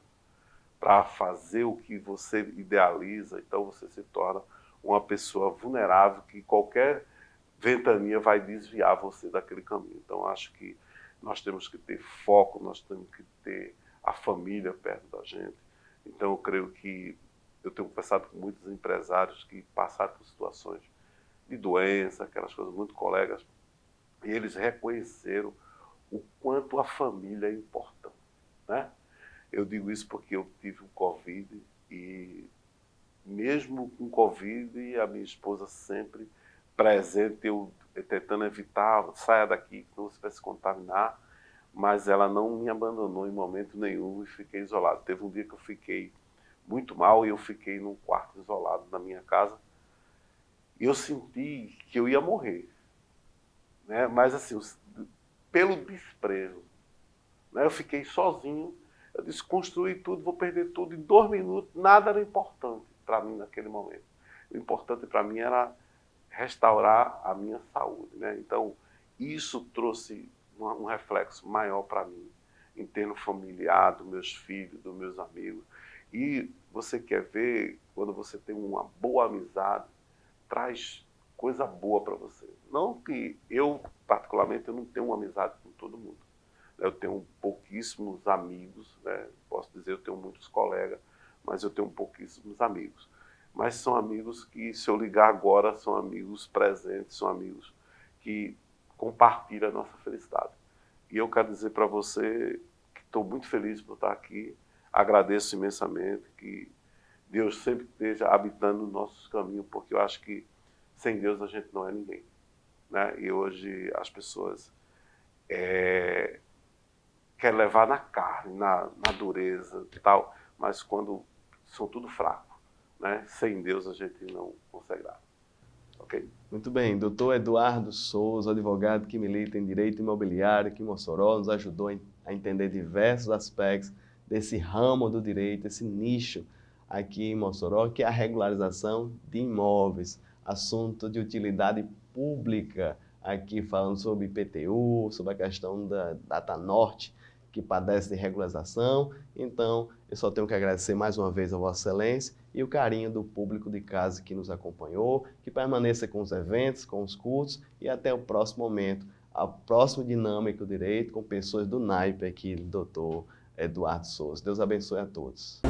para fazer o que você idealiza, então você se torna uma pessoa vulnerável que qualquer ventania vai desviar você daquele caminho. Então, acho que nós temos que ter foco, nós temos que ter a família perto da gente. Então, eu creio que eu tenho conversado com muitos empresários que passaram por situações de doença, aquelas coisas, muitos colegas, e eles reconheceram o quanto a família é importante, né? Eu digo isso porque eu tive o Covid e mesmo com Covid, a minha esposa sempre presente, eu tentando evitar, saia daqui, que não você vai se contaminar, mas ela não me abandonou em momento nenhum e fiquei isolado. Teve um dia que eu fiquei muito mal e eu fiquei num quarto isolado na minha casa e eu senti que eu ia morrer, né? Mas assim, pelo desprezo, né? Eu fiquei sozinho, eu disse, construí tudo, vou perder tudo em 2 minutos, nada era importante para mim naquele momento. O importante para mim era restaurar a minha saúde, né? Então, isso trouxe um reflexo maior para mim, em termos familiar, dos meus filhos, dos meus amigos. E você quer ver, quando você tem uma boa amizade, traz coisa boa para você. Não que eu, particularmente, eu não tenho uma amizade com todo mundo. Eu tenho pouquíssimos amigos, né? Posso dizer, eu tenho muitos colegas, mas eu tenho pouquíssimos amigos. Mas são amigos que, se eu ligar agora, são amigos presentes, são amigos que compartilham a nossa felicidade. E eu quero dizer para você que estou muito feliz por estar aqui, agradeço imensamente, que Deus sempre esteja habitando nossos caminhos, porque eu acho que sem Deus a gente não é ninguém, né? E hoje as pessoas querem levar na carne, na dureza e tal, mas quando são tudo fracos, né? Sem Deus a gente não consegue nada. Ok? Muito bem, doutor Eduardo Souza, advogado que milita em direito imobiliário aqui em Mossoró, nos ajudou a entender diversos aspectos desse ramo do direito, esse nicho aqui em Mossoró, que é a regularização de imóveis, assunto de utilidade pública, aqui falando sobre IPTU, sobre a questão da Data Norte, que padece de regularização. Então, eu só tenho que agradecer mais uma vez a Vossa Excelência e o carinho do público de casa que nos acompanhou, que permaneça com os eventos, com os cursos e até o próximo momento, a próxima Dinâmica do Direito com pessoas do naipe aqui, do doutor Eduardo Souza. Deus abençoe a todos.